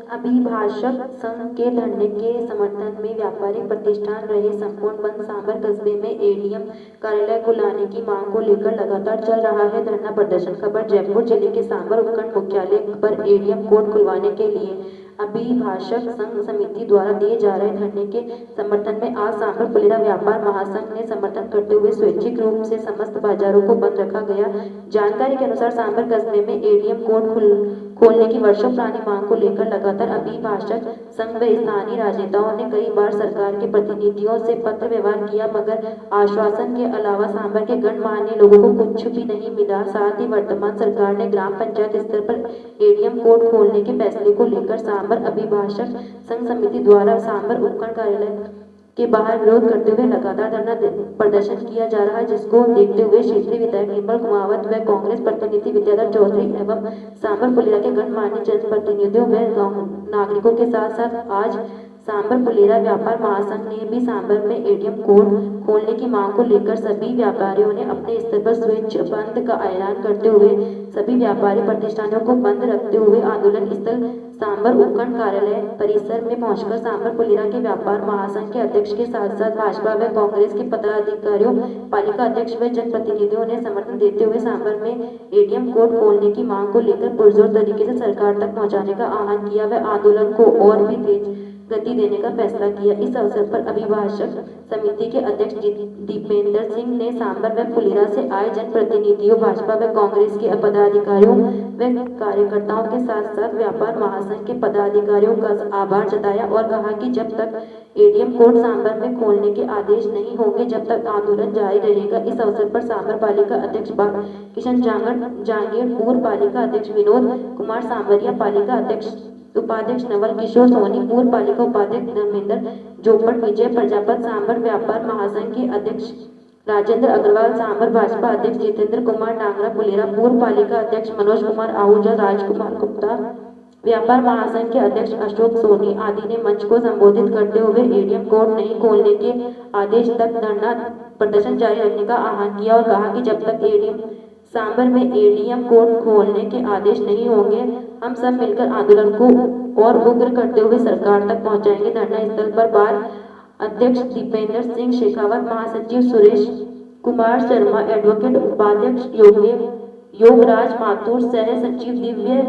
अभिभाषक संघ के धरने के समर्थन में व्यापारिक प्रतिष्ठान रहे संपूर्ण बंद। सांभर कस्बे में एडीएम कार्यालय खुलाने की मांग को लेकर लगातार चल रहा है धरना प्रदर्शन। खबर जयपुर जिले के सांभर उपखंड मुख्यालय पर एडीएम कोर्ट खुलवाने के लिए अभिभाषक संघ समिति द्वारा दिए जा रहे धरने के समर्थन में आज सांभर फुलेरा व्यापार महासंघ ने समर्थन करते हुए स्वैच्छिक रूप से समस्त बाजारों को बंद रखा गया। जानकारी के अनुसार सांभर कस्बे में एडीएम कोर्ट खोलने की वर्षों पुरानी मांग को लेकर लगातार अभिभाषक संघ व स्थानीय राजनेताओं ने कई बार सरकार के प्रतिनिधियों से पत्र व्यवहार किया, मगर आश्वासन के अलावा सांभर के गणमान्य लोगों को कुछ भी नहीं मिला। साथ ही वर्तमान सरकार ने ग्राम पंचायत स्तर पर एडीएम कोर्ट खोलने के फैसले को लेकर सांभर अभिभाषक संघ समिति द्वारा सांभर उपखंड कार्यालय के बाहर विरोध करते हुए लगातार धरना प्रदर्शन किया जा रहा है, जिसको देखते हुए क्षेत्रीय विधायक निर्मल कुमावत व कांग्रेस प्रतिनिधि विद्याधर चौधरी एवं सांभर फुलेरा के गणमान्य जनप्रतिनिधियों व नागरिकों के साथ साथ आज सांभर फुलेरा व्यापार महासंघ ने भी सांभर में एडीएम कोर्ट खोलने की मांग को लेकर सभी व्यापारियों ने अपने स्तर पर स्वेच्छ बंद का ऐलान करते हुए सभी व्यापारी प्रतिष्ठानों को बंद रखते हुए आंदोलन स्थल सांभर उपखंड कार्यालय परिसर में पहुंचकर सांभर फुलेरा के व्यापार महासंघ के अध्यक्ष के साथ साथ भाजपा व कांग्रेस के पदाधिकारियों, पालिका अध्यक्ष व जनप्रतिनिधियों ने समर्थन देते हुए सांभर में एडीएम कोर्ट खोलने की मांग को लेकर पुरजोर तरीके से सरकार तक पहुंचाने का आह्वान किया व आंदोलन को और भी तेज गति देने का फैसला किया। इस अवसर पर अभिभाषक समिति के अध्यक्ष दीपेंद्र सिंह ने सांभर व फुलेरा से आए जनप्रतिनिधियों, भाजपा व कांग्रेस के पदाधिकारियों व कार्यकर्ताओं के साथ साथ व्यापार महासंघ के पदाधिकारियों का आभार जताया और कहा कि जब तक एडीएम कोर्ट सांभर में खोलने के आदेश नहीं होंगे जब तक आंदोलन जारी रहेगा। इस अवसर पर सांभर पालिका अध्यक्ष किशन जांगीर, पूर्व पालिका अध्यक्ष विनोद कुमार सांवरिया, पालिका अध्यक्ष उपाध्यक्ष नवल किशोर सोनी, पूर्व पालिका उपाध्यक्ष धर्मेंद्र जोपड़, विजय प्रजापत, सांभर व्यापार महासंघ के अध्यक्ष राजेंद्र अग्रवाल, सांभर भाजपा अध्यक्ष जितेंद्र कुमार डांगरा फुलेरा, पूर्व पालिका अध्यक्ष मनोज कुमार आहूजा, राजकुमार गुप्ता, व्यापार महासंघ के अध्यक्ष अशोक सोनी आदि ने मंच को संबोधित करते हुए एडीएम कोर्ट नहीं खोलने के आदेश तक धरना प्रदर्शन जारी रखने का आह्वान किया और कहा कि जब तक सांभर में एडीएम कोर्ट खोलने के आदेश नहीं होंगे हम सब मिलकर आंदोलन को और उग्र करते हुए सरकार तक पहुंचाएंगे। धरना स्थल पर बार अध्यक्ष दीपेंद्र सिंह शेखावत, महासचिव सुरेश कुमार शर्मा, एडवोकेट उपाध्यक्ष योगराज माथुर, सह सचिव दिव्य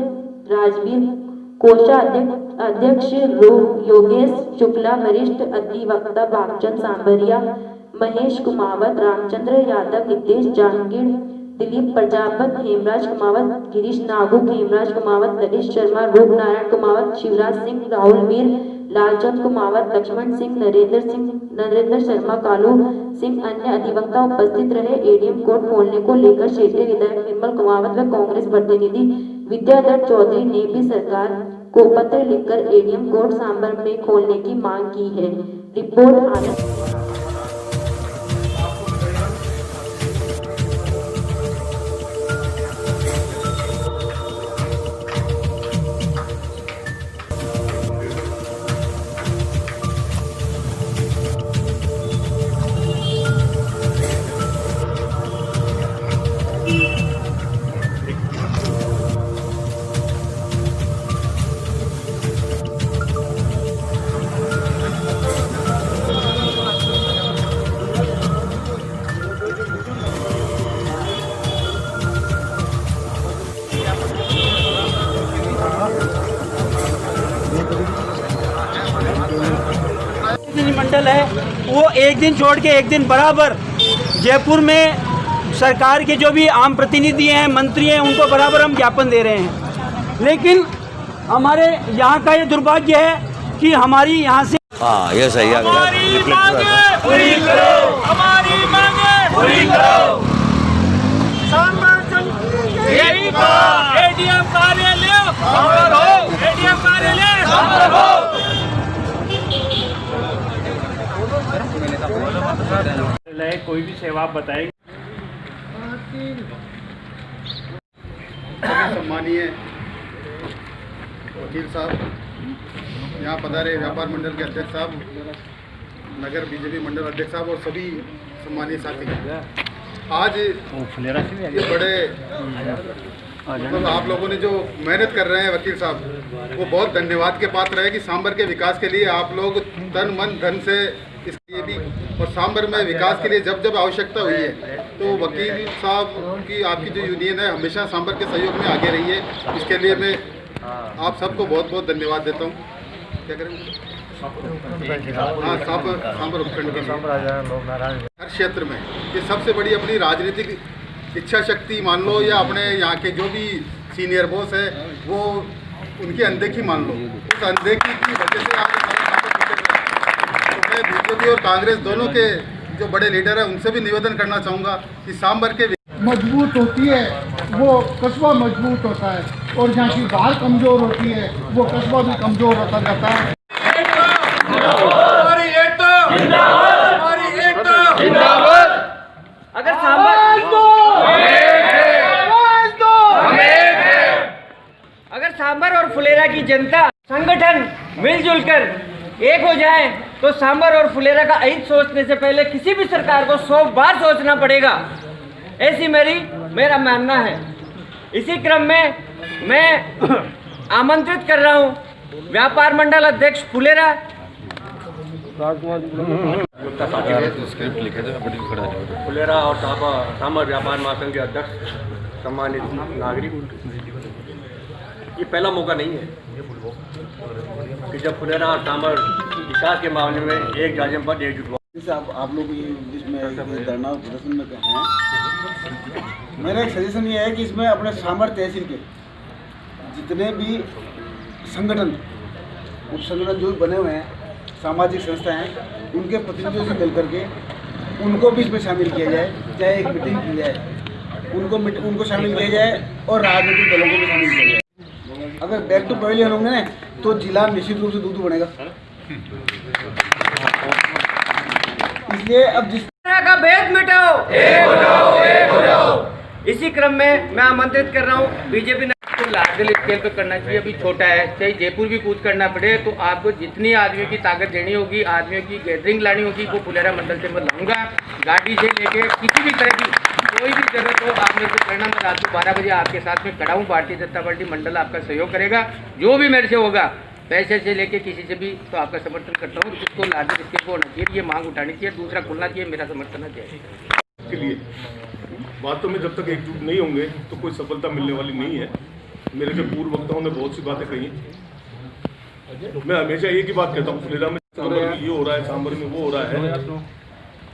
राजवीर, कोषाध्यक्ष योगेश शुक्ला, वरिष्ठ अधिवक्ता भागचंद सांभरिया, महेश कुमावत, रामचंद्र यादव, नितेश जांगीर, दिलीप प्रजापत, हेमराज कुमावत, गिरीश नागू, हेमराज कुमावत, ललित शर्मा, रूप नारायण कुमावत, शिवराज सिंह, राहुल मीर, लालचंद कुमावत, लक्ष्मण सिंह, नरेंद्र शर्मा, कालू सिंह अन्य अधिवक्ता उपस्थित रहे। एडीएम कोर्ट खोलने को लेकर क्षेत्रीय विधायक निर्मल कुमावत व कांग्रेस प्रतिनिधि विद्याधर चौधरी ने भी सरकार को पत्र लिखकर एडीएम कोर्ट सांभर में खोलने की मांग की है। रिपोर्ट आनंद। मंडल है वो एक दिन छोड़ के एक दिन बराबर जयपुर में सरकार के जो भी आम प्रतिनिधि हैं, मंत्री हैं, उनको बराबर हम ज्ञापन दे रहे हैं। लेकिन हमारे यहाँ का ये दुर्भाग्य है कि हमारी यहाँ से ये सही है, हमारी मांगे पूरी करो, हमारी मांगे पूरी करो। एडीएम कार्यालय सांभर हो, एडीएम कार्यालय सांभर हो। कोई भी सेवा आप बताएंगे। सम्मानीय वकील साहब, यहाँ पधारे व्यापार मंडल के अध्यक्ष साहब, नगर बीजेपी मंडल अध्यक्ष साहब और सभी सम्मानीय साथी, आज ये बड़े मतलब आप लोगों ने जो मेहनत कर रहे हैं वकील साहब, वो बहुत धन्यवाद के पात्र है कि सांभर के विकास के लिए आप लोग तन मन धन से इसके भी, और सांभर में विकास के लिए जब जब आवश्यकता हुई है तो वकील साहब की आपकी जो यूनियन है हमेशा सांभर के सहयोग में आगे रही है। इसके लिए मैं आप सबको बहुत बहुत धन्यवाद देता हूँ। क्या करेंगे? हाँ, सांभर उपखंड के हर क्षेत्र में ये सबसे बड़ी अपनी राजनीतिक इच्छा शक्ति मान लो, या अपने यहाँ के जो भी सीनियर बॉस है वो उनकी अनदेखी मान लो, उस अनदेखी की वजह से आज तो मैं बीजेपी और कांग्रेस दोनों के जो बड़े लीडर हैं उनसे भी निवेदन करना चाहूँगा कि सांभर के मजबूत होती है वो कस्बा मजबूत होता है, और जहाँ की बाल कमज़ोर होती है वो कस्बा भी कमज़ोर होता जाता है। अगर सांभर अगर सांभर और फुलेरा की जनता संगठन मिलजुल कर एक हो जाए तो सांभर और फुलेरा का हित सोचने से पहले किसी भी सरकार को 100 बार सोचना पड़ेगा, ऐसी मेरा मानना है। इसी क्रम में मैं आमंत्रित कर रहा हूं व्यापार मंडल अध्यक्ष फुलेरा, फुलेरा और सांभर व्यापार महासंघ के अध्यक्ष, सम्मानित नागरिक, ये पहला मौका नहीं है कि जब फुलेरा और सांभर विकास के मामले में एक जाजम पर एकजुट हुआ। जैसे आप लोग इसमें धरना प्रदर्शन में हैं, मेरा एक सजेशन ये है कि इसमें अपने सांभर तहसील के जितने भी संगठन उप संगठन जो बने हुए हैं, सामाजिक संस्थाएं, उनके प्रतिनिधियों से मिल करके उनको भी इसमें शामिल किया जाए, चाहे एक मीटिंग की जाए, उनको शामिल किया जाए और राजनीतिक दलों को भी शामिल किया जाए। अगर बैक टू पवेलियन होंगे ना तो जिला निश्चित रूप से दूध बनेगा। इसलिए अब जिस तरह का भेद मिटाओ, एक हो जाओ, एक हो जाओ। इसी क्रम में मैं आमंत्रित कर रहा हूँ बीजेपी को लार्जल स्केल पे करना चाहिए। अभी छोटा है, चाहे जयपुर भी कूद करना पड़े तो आपको जितनी आदमियों की ताकत देनी होगी, आदमियों की गैदरिंग लानी होगी, वो फुलेरा मंडल से मैं लाऊंगा। गाड़ी से लेके किसी भी तरह की कोई भी जरूरत हो आप मेरे को करना, मैं रात को 12 बजे आपके साथ में खड़ा हूँ। भारतीय जनता पार्टी मंडल आपका सहयोग करेगा, जो भी मेरे से होगा, पैसे से लेके किसी से भी, तो आपका समर्थन करता हूँ। जिसको लार्जर स्केल पे होना चाहिए, ये मांग उठानी चाहिए, दूसरा खुलना चाहिए, मेरा समर्थन चाहिए। के लिए बातों में जब तक एकजुट नहीं होंगे तो कोई सफलता मिलने वाली नहीं है। मेरे जो पूर्व वक्ताओं ने बहुत सी बातें कही, मैं हमेशा एक ही बात कहता हूँ, फुलेरा में सांभर में ये हो रहा है, सांभर में वो हो रहा है,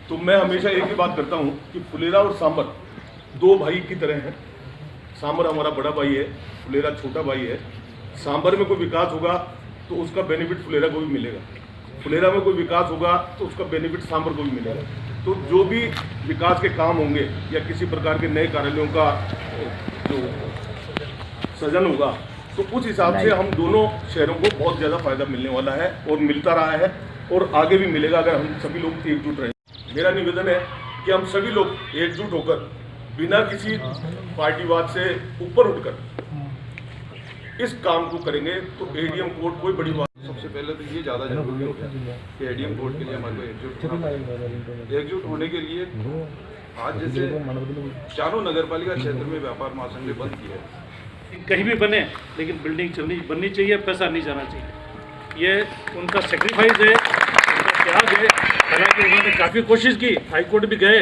तो मैं हमेशा एक ही बात करता हूँ कि फुलेरा और सांभर दो भाई की तरह हैं। सांभर हमारा बड़ा भाई है, फुलेरा छोटा भाई है। सांभर में कोई विकास होगा तो उसका बेनिफिट फुलेरा को भी मिलेगा, फुलेरा में कोई विकास होगा तो उसका बेनिफिट सांभर को भी मिलेगा। तो जो भी विकास के काम होंगे या किसी प्रकार के नए कार्यालयों का जो सृजन होगा तो उस हिसाब से हम दोनों शहरों को बहुत ज़्यादा फायदा मिलने वाला है और मिलता रहा है और आगे भी मिलेगा अगर हम सभी लोग एकजुट रहें। मेरा निवेदन है कि हम सभी लोग एकजुट होकर बिना किसी पार्टीवाद से ऊपर उठकर इस काम को करेंगे तो एडीएम कोर्ट कोई बड़ी बात। सबसे पहले तो ये ज़्यादा जरूरी हो गया कि एडीएम कोर्ट के लिए हमारे को एकजुट होने के लिए आज जैसे चारों नगरपालिका क्षेत्र में व्यापार महासंघ ने बंद किया है। कहीं भी बने लेकिन बिल्डिंग बननी चाहिए, पैसा नहीं जाना चाहिए। ये उनका सेक्रीफाइस है, उनका त्याग है। हालांकि उन्होंने काफ़ी कोशिश की, हाईकोर्ट भी गए,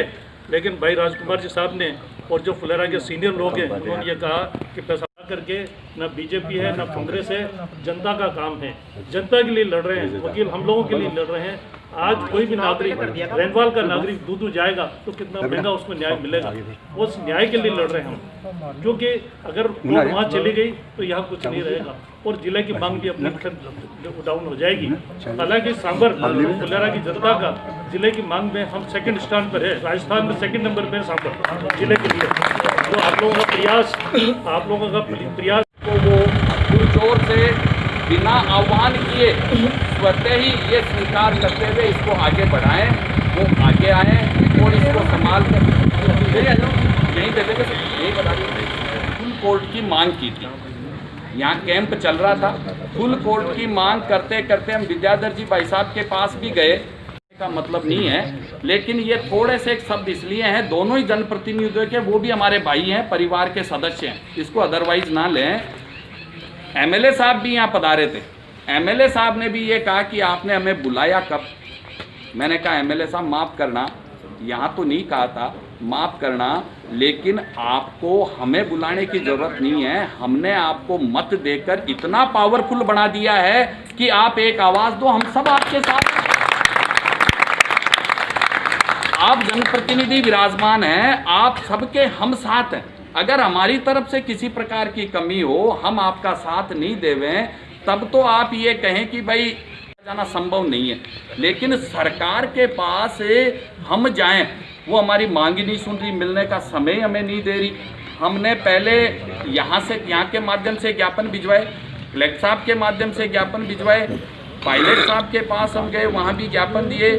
लेकिन भाई राजकुमार जी साहब ने और जो फुलेरा के सीनियर लोग हैं उन्होंने ये कहा कि पैसा करके न बीजेपी है न कांग्रेस है, जनता का काम है, जनता के लिए लड़ रहे हैं, वकील हम लोगों के लिए लड़ रहे हैं। आज कोई भी नागरिक, रेनवाल का नागरिक दूर जाएगा तो कितना महंगा उसको न्याय मिलेगा, उस न्याय के लिए लड़ रहे हैं हम। क्योंकि अगर वो वहाँ चली गई तो यहाँ कुछ नहीं रहेगा और जिले की मांग भी अपने डाउन हो जाएगी। हालांकि सांभर फुलेरा की जनता का जिले की मांग में हम सेकंड स्थान पर है, राजस्थान में सेकंड नंबर पर है सांभर जिले के लिए। तो आप लोगों का प्रयास को वो पुरजोर से बिना आह्वान किए स्वतः ही ये स्वीकार करते हुए इसको आगे बढ़ाएं, वो आगे आए और इसको संभाल कर यहीं दे देंगे, यही बता देंगे। फुल कोर्ट की मांग की थी, यहाँ कैंप चल रहा था, फुल कोर्ट की मांग करते करते हम विद्याधर जी भाई साहब के पास भी गए। का मतलब नहीं है, लेकिन ये थोड़े से एक शब्द इसलिए हैं, दोनों ही जनप्रतिनिधियों के, वो भी हमारे भाई हैं, परिवार के सदस्य हैं, इसको अदरवाइज ना लें। एमएलए साहब भी यहाँ पधारे थे, एमएलए साहब ने भी ये कहा कि आपने हमें बुलाया कब। मैंने कहा एमएलए साहब माफ़ करना, यहाँ तो नहीं कहा था, माफ़ करना, लेकिन आपको हमें बुलाने की ज़रूरत नहीं है। हमने आपको मत देकर इतना पावरफुल बना दिया है कि आप एक आवाज़ दो, हम सब आपके साथ हैं। आप जनप्रतिनिधि विराजमान हैं, आप सबके हम साथ हैं। अगर हमारी तरफ से किसी प्रकार की कमी हो, हम आपका साथ नहीं देवें, तब तो आप ये कहें कि भाई जाना संभव नहीं है। लेकिन सरकार के पास हम जाएं, वो हमारी मांग ही नहीं सुन रही, मिलने का समय हमें नहीं दे रही। हमने पहले यहाँ के माध्यम से ज्ञापन भिजवाए, कलेक्टर साहब के माध्यम से ज्ञापन भिजवाए, पायलट साहब के पास हम गए, वहाँ भी ज्ञापन दिए,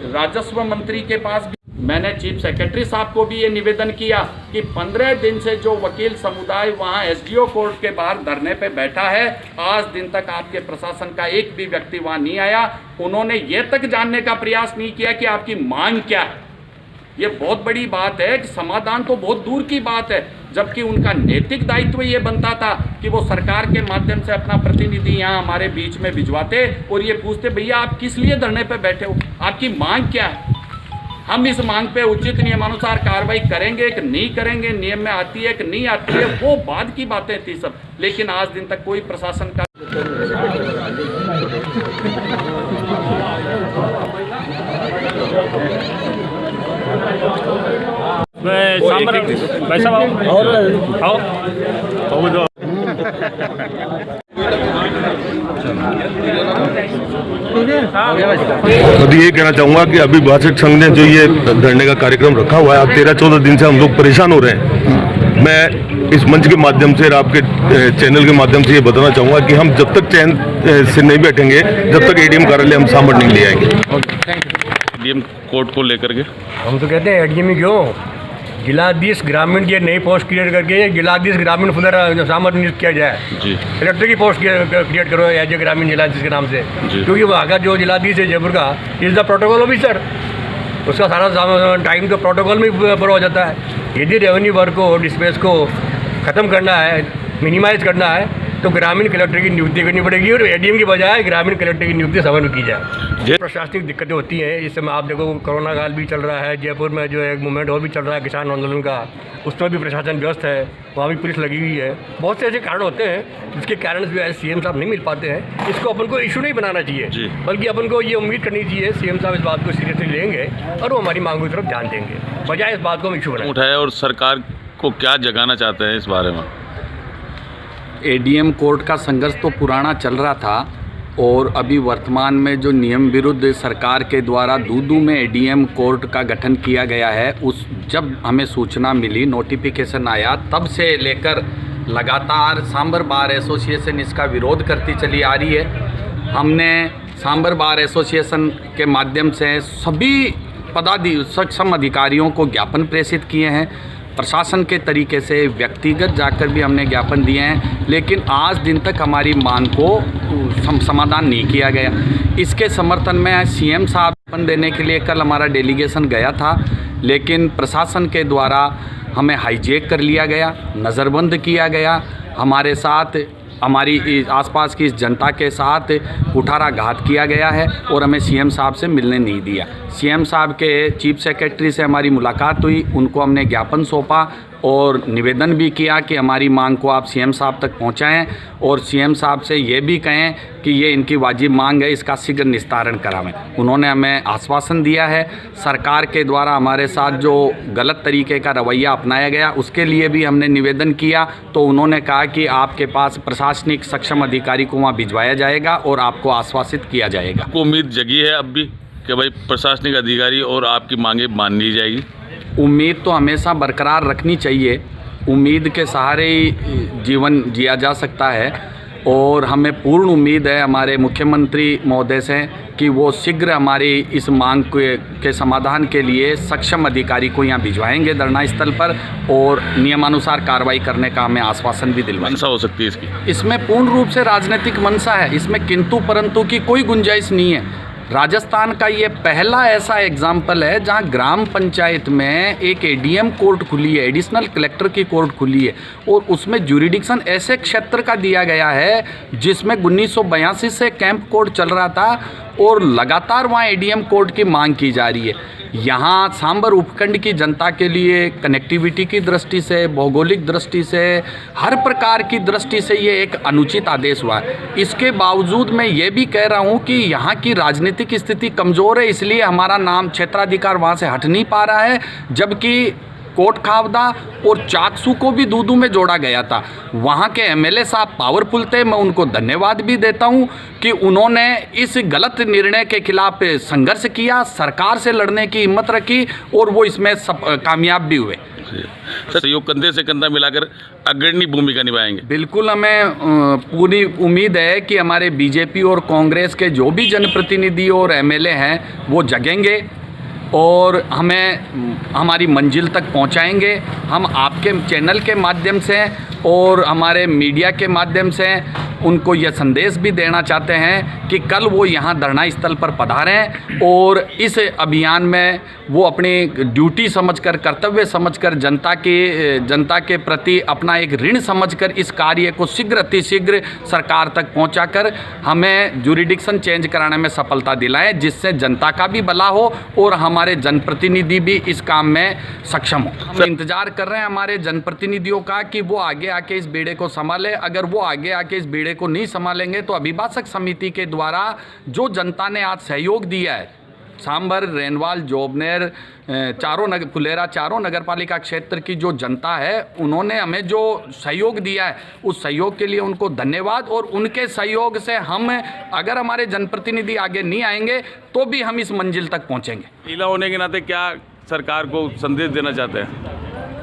राजस्व मंत्री के पास भी। मैंने चीफ सेक्रेटरी साहब को भी ये निवेदन किया कि 15 दिन से जो वकील समुदाय वहाँ एसडीओ कोर्ट के बाहर धरने पे बैठा है, आज दिन तक आपके प्रशासन का एक भी व्यक्ति वहाँ नहीं आया। उन्होंने ये तक जानने का प्रयास नहीं किया कि आपकी मांग क्या है। ये बहुत बड़ी बात है कि समाधान तो बहुत दूर की बात है, जबकि उनका नैतिक दायित्व ये बनता था कि वो सरकार के माध्यम से अपना प्रतिनिधि यहाँ हमारे बीच में भिजवाते और ये पूछते, भैया आप किस लिए धरने पे बैठे हो, आपकी मांग क्या है। हम इस मांग पे उचित नियमानुसार कार्रवाई करेंगे कि नहीं करेंगे, नियम में आती है कि नहीं आती है, वो बाद की बातें थी सब। लेकिन आज दिन तक कोई प्रशासन का तो ये कहना चाहूँगा कि अभी भाषक संघ ने जो ये धरने का कार्यक्रम रखा हुआ है, अब 13-14 दिन से हम लोग परेशान हो रहे हैं। मैं इस मंच के माध्यम से और आपके चैनल के माध्यम से ये बताना चाहूँगा कि हम जब तक चैन से नहीं बैठेंगे, जब तक एडीएम कार्यालय हम सांभर नहीं ले आएंगे। एडीएम कोर्ट को लेकर के हम तो कहते हैं एडीएम ही क्यों, जिलाधीश ग्रामीण की नई पोस्ट क्रिएट करके जिलाधीश ग्रामीण पुनः सांभर नियुक्त किया जाए जी। कलेक्टर की पोस्ट क्रिएट करो एज ए ग्रामीण जिलाधीश के नाम से, क्योंकि वहाँ का जो जिलाधीश है जयपुर का, इज द प्रोटोकॉल ऑफिसर, उसका सारा टाइम तो प्रोटोकॉल में पूरा हो जाता है। यदि रेवेन्यू वर्क को, डिस्पेच को ख़त्म करना है, मिनिमाइज करना है, तो ग्रामीण कलेक्टर की नियुक्ति करनी पड़ेगी और एडीएम की बजाय ग्रामीण कलेक्टर की नियुक्ति समय में की जाए। प्रशासनिक दिक्कतें होती हैं, इस समय आप देखो कोरोना काल भी चल रहा है, जयपुर में जो एक मूवमेंट और भी चल रहा है किसान आंदोलन का, उसमें भी प्रशासन व्यस्त है, वहाँ भी पुलिस लगी हुई है। बहुत से ऐसे कारण होते हैं जिसके कारण जो है सीएम साहब नहीं मिल पाते हैं। इसको अपन को इशू नहीं बनाना चाहिए, बल्कि अपन को ये उम्मीद करनी चाहिए सीएम साहब इस बात को सीरियसली लेंगे और वो हमारी मांगों की तरफ ध्यान देंगे, बजाय इस बात को हम इशू बनाएं। उठाया और सरकार को क्या जगाना चाहते हैं इस बारे में? एडीएम कोर्ट का संघर्ष तो पुराना चल रहा था और अभी वर्तमान में जो नियम विरुद्ध सरकार के द्वारा दूदू में एडीएम कोर्ट का गठन किया गया है, उस जब हमें सूचना मिली, नोटिफिकेशन आया, तब से लेकर लगातार सांभर बार एसोसिएशन इसका विरोध करती चली आ रही है। हमने सांभर बार एसोसिएशन के माध्यम से सभी सक्षम अधिकारियों को ज्ञापन प्रेषित किए हैं, प्रशासन के तरीके से व्यक्तिगत जाकर भी हमने ज्ञापन दिए हैं, लेकिन आज दिन तक हमारी मांग को समाधान नहीं किया गया। इसके समर्थन में सीएम साहब देने के लिए कल हमारा डेलीगेशन गया था, लेकिन प्रशासन के द्वारा हमें हाईजैक कर लिया गया, नज़रबंद किया गया, हमारे साथ हमारी आसपास की इस जनता के साथ कुठाराघात किया गया है और हमें सीएम साहब से मिलने नहीं दिया। सीएम साहब के चीफ सेक्रेटरी से हमारी मुलाकात हुई, उनको हमने ज्ञापन सौंपा और निवेदन भी किया कि हमारी मांग को आप सीएम साहब तक पहुंचाएं और सीएम साहब से ये भी कहें कि ये इनकी वाजिब मांग है, इसका शीघ्र निस्तारण करावें। उन्होंने हमें आश्वासन दिया है। सरकार के द्वारा हमारे साथ जो गलत तरीके का रवैया अपनाया गया, उसके लिए भी हमने निवेदन किया, तो उन्होंने कहा कि आपके पास प्रशासनिक सक्षम अधिकारी को वहाँ भिजवाया जाएगा और आपको आश्वासित किया जाएगा। उम्मीद जगी है अब भी कि भाई प्रशासनिक अधिकारी और आपकी मांगे मान ली जाएगी? उम्मीद तो हमेशा बरकरार रखनी चाहिए, उम्मीद के सहारे ही जीवन जिया जा सकता है और हमें पूर्ण उम्मीद है हमारे मुख्यमंत्री महोदय से कि वो शीघ्र हमारी इस मांग के समाधान के लिए सक्षम अधिकारी को यहाँ भिजवाएंगे धरना स्थल पर और नियमानुसार कार्रवाई करने का हमें आश्वासन भी दिलवाएंगे। मंशा हो सकती है इसकी? इसमें पूर्ण रूप से राजनीतिक मंशा है, इसमें किंतु परंतु की कोई गुंजाइश नहीं है। राजस्थान का ये पहला ऐसा एग्जाम्पल है जहां ग्राम पंचायत में एक एडीएम कोर्ट खुली है, एडिशनल कलेक्टर की कोर्ट खुली है, और उसमें ज्यूरिडिक्शन ऐसे क्षेत्र का दिया गया है जिसमें 1982 से कैंप कोर्ट चल रहा था और लगातार वहां एडीएम कोर्ट की मांग की जा रही है। यहाँ सांबर उपखंड की जनता के लिए कनेक्टिविटी की दृष्टि से, भौगोलिक दृष्टि से, हर प्रकार की दृष्टि से ये एक अनुचित आदेश हुआ है। इसके बावजूद मैं ये भी कह रहा हूँ कि यहाँ की राजनीतिक स्थिति कमज़ोर है, इसलिए हमारा नाम क्षेत्राधिकार वहाँ से हट नहीं पा रहा है, जबकि कोट खावदा और चाकसू को भी दूदू में जोड़ा गया था। वहाँ के एमएलए साहब पावरफुल थे, मैं उनको धन्यवाद भी देता हूँ कि उन्होंने इस गलत निर्णय के खिलाफ संघर्ष किया, सरकार से लड़ने की हिम्मत रखी और वो इसमें कामयाब भी हुए। सहयोग कंधे से कंधा मिलाकर अग्रणी भूमिका निभाएंगे। बिल्कुल, हमें पूरी उम्मीद है कि हमारे बीजेपी और कांग्रेस के जो भी जनप्रतिनिधि और एमएलए हैं वो जगेंगे और हमें हमारी मंजिल तक पहुंचाएंगे। हम आपके चैनल के माध्यम से और हमारे मीडिया के माध्यम से उनको यह संदेश भी देना चाहते हैं कि कल वो यहाँ धरना स्थल पर पधारें और इस अभियान में वो अपनी ड्यूटी समझकर, कर्तव्य समझकर, जनता के प्रति अपना एक ऋण समझकर इस कार्य को शीघ्र अतिशीघ्र सरकार तक पहुंचाकर हमें ज्यूरिडिक्शन चेंज कराने में सफलता दिलाएं, जिससे जनता का भी भला हो और हमारे जनप्रतिनिधि भी इस काम में सक्षम हो। हम इंतजार कर रहे हैं हमारे जनप्रतिनिधियों का कि वो आगे आके इस बेड़े को संभाले। अगर वो आगे आके इस बेड़े को नहीं संभालेंगे तो अभिभाषक समिति के द्वारा जो जनता ने आज सहयोग दिया है, सांबर, रेनवाल, जोबनेर, फुलेरा चारों नगरपालिका क्षेत्र की जो जनता है, उन्होंने हमें जो सहयोग दिया है उस सहयोग के लिए उनको धन्यवाद। और उनके सहयोग से हम, अगर हमारे जनप्रतिनिधि आगे नहीं आएंगे तो भी हम इस मंजिल तक पहुंचेंगे। महिला होने के नाते क्या सरकार को संदेश देना चाहते हैं?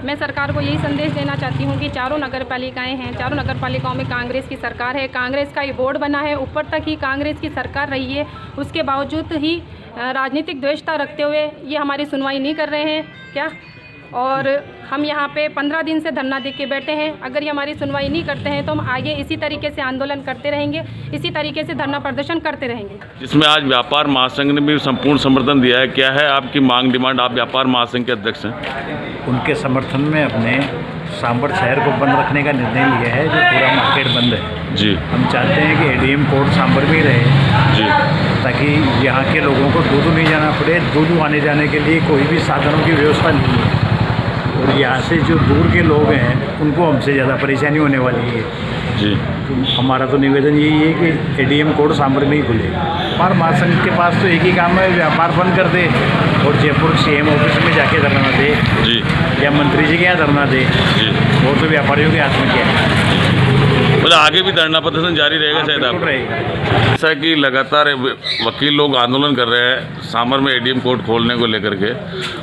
मैं सरकार को यही संदेश देना चाहती हूँ कि चारों नगरपालिकाएं हैं, चारों नगरपालिकाओं में कांग्रेस की सरकार है, कांग्रेस का ये बोर्ड बना है, ऊपर तक ही कांग्रेस की सरकार रही है, उसके बावजूद ही राजनीतिक द्वेषता रखते हुए ये हमारी सुनवाई नहीं कर रहे हैं क्या। और हम यहाँ पे 15 दिन से धरना दे के बैठे हैं। अगर ये हमारी सुनवाई नहीं करते हैं तो हम आगे इसी तरीके से आंदोलन करते रहेंगे, इसी तरीके से धरना प्रदर्शन करते रहेंगे। जिसमें आज व्यापार महासंघ ने भी संपूर्ण समर्थन दिया है। क्या है आपकी मांग, डिमांड? आप व्यापार महासंघ के अध्यक्ष हैं। उनके समर्थन में अपने सांबर शहर को बंद रखने का निर्णय लिया है, जो पूरा मार्केट बंद है जी। हम चाहते हैं कि एडीएम कोर्ट सांबर में ही रहे जी, ताकि यहाँ के लोगों को दूदू नहीं जाना पड़े। दूदू आने जाने के लिए कोई भी साधनों की व्यवस्था नहीं है और यहाँ से जो दूर के लोग हैं उनको हमसे ज़्यादा परेशानी होने वाली है जी। तो हमारा तो निवेदन यही है कि एडीएम कोर्ट सांबर में ही खुले। व्यापार महासंघ के पास तो एक ही काम है, व्यापार बंद कर दे और जयपुर सीएम ऑफिस में जाके धरना दे जी, या मंत्री जी के यहाँ धरना दे जी। और तो व्यापारियों के हाथ में क्या है। मतलब आगे भी धरना प्रदर्शन जारी रहेगा शायद आप? जैसा कि लगातार वकील लोग आंदोलन कर रहे हैं सांबर में एडीएम कोर्ट खोलने को लेकर के,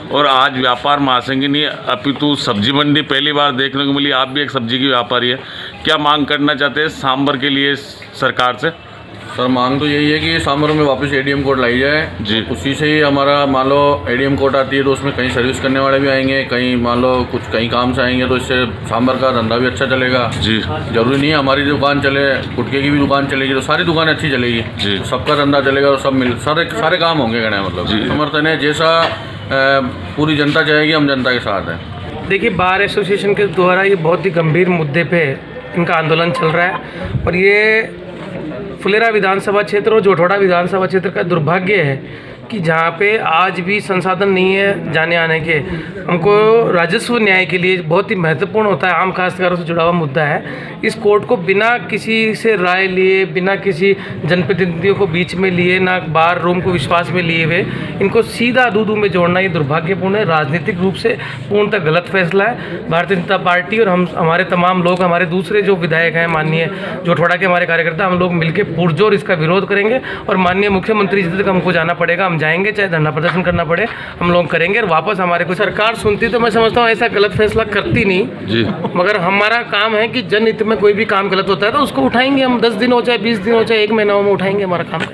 और आज व्यापार महासंघ नहीं अपितु सब्जी मंडी पहली बार देखने को मिली। आप भी एक सब्जी की व्यापारी है, क्या मांग करना चाहते हैं सांबर के लिए सरकार से? सर मांग तो यही है कि सांबर में वापस एडीएम कोर्ट लाई जाए जी। उसी से ही हमारा मान लो एडीएम कोर्ट आती है तो उसमें कहीं सर्विस करने वाले भी आएंगे, कहीं मान लो कुछ कहीं काम से आएंगे, तो इससे सांबर का धंधा भी अच्छा चलेगा जी। जरूरी नहीं है हमारी दुकान चले, गुटके की भी दुकान चलेगी तो सारी दुकानें अच्छी चलेगी जी, सबका धंधा चलेगा और सब मिल सारे काम होंगे। कहना मतलब समर्थन है, जैसा पूरी जनता चाहेगी हम जनता के साथ हैं। देखिए, बार एसोसिएशन के द्वारा ये बहुत ही गंभीर मुद्दे पे इनका आंदोलन चल रहा है और ये फुलेरा विधानसभा क्षेत्र और जोठवाड़ा विधानसभा क्षेत्र का दुर्भाग्य है कि जहाँ पे आज भी संसाधन नहीं है जाने आने के। हमको राजस्व न्याय के लिए बहुत ही महत्वपूर्ण होता है, आम काश्तकारों से जुड़ा हुआ मुद्दा है। इस कोर्ट को बिना किसी से राय लिए, बिना किसी जनप्रतिनिधियों को बीच में लिए, ना बार रूम को विश्वास में लिए हुए इनको सीधा दूदू में जोड़ना ये दुर्भाग्यपूर्ण है, राजनीतिक रूप से पूर्णतः गलत फैसला है। भारतीय जनता पार्टी और हम हमारे तमाम लोग, हमारे दूसरे जो विधायक हैं, माननीय जोठवाड़ा के हमारे कार्यकर्ता, हम लोग मिलकर पुरजोर इसका विरोध करेंगे और माननीय मुख्यमंत्री जी तक हमको जाना पड़ेगा, हम जाएंगे, चाहे धरना प्रदर्शन करना पड़े हम लोग करेंगे। और वापस हमारे को सरकार सुनती तो मैं समझता हूँ ऐसा गलत फैसला करती नहीं जी, मगर हमारा काम है कि जनहित में कोई भी काम गलत होता है तो उसको उठाएंगे हम। 10 दिन हो चाहे 20 दिन हो चाहे 1 महीना हो, में उठाएंगे, हमारा काम।